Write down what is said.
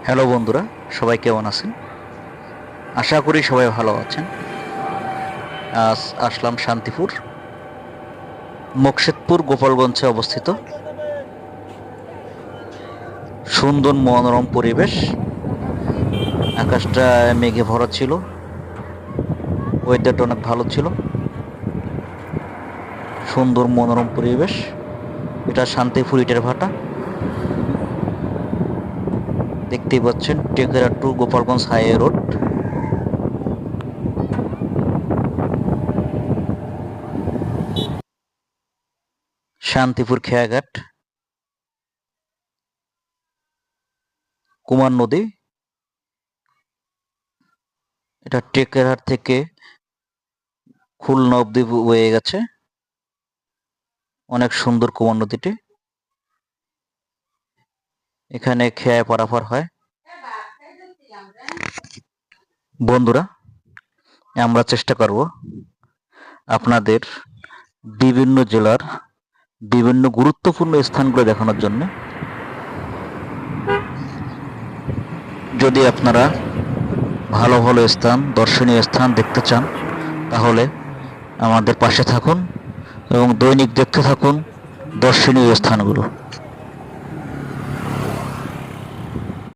Hello বন্ধুরা, সবাই কেমন আছেন? আশা করি সবাই ভালো আছেন। আজ আসলাম শান্তিপুর, মোকশেদপুর গোপালগঞ্জে অবস্থিত। সুন্দর মনোরম পরিবেশ, আকাশটা মেঘে ভরা ছিল, ওয়েদারটা অনেক ভালো ছিল। সুন্দর মনোরম পরিবেশ। এটা শান্তিপুর ইটের ভাটা। দেখতেই পাচ্ছেন Tekera to Gopalganj highway road. Shantipur খেয়াঘাট, কুমার নদী। এটা টেকেরহাট থেকে খুলনা অব্দি বয়ে গেছে। অনেক সুন্দর কুমার নদীটি। এখানে খেয়া পারাপার হয়। বন্ধুরা, আমরা চেষ্টা করব আপনাদের বিভিন্ন জেলার বিভিন্ন গুরুত্বপূর্ণ স্থানগুলো দেখানোর জন্য। যদি আপনারা ভালো ভালো স্থান, দর্শনীয় স্থান দেখতে চান, তাহলে আমাদের পাশে থাকুন এবং দৈনিক দেখতে থাকুন দর্শনীয় স্থানগুলো।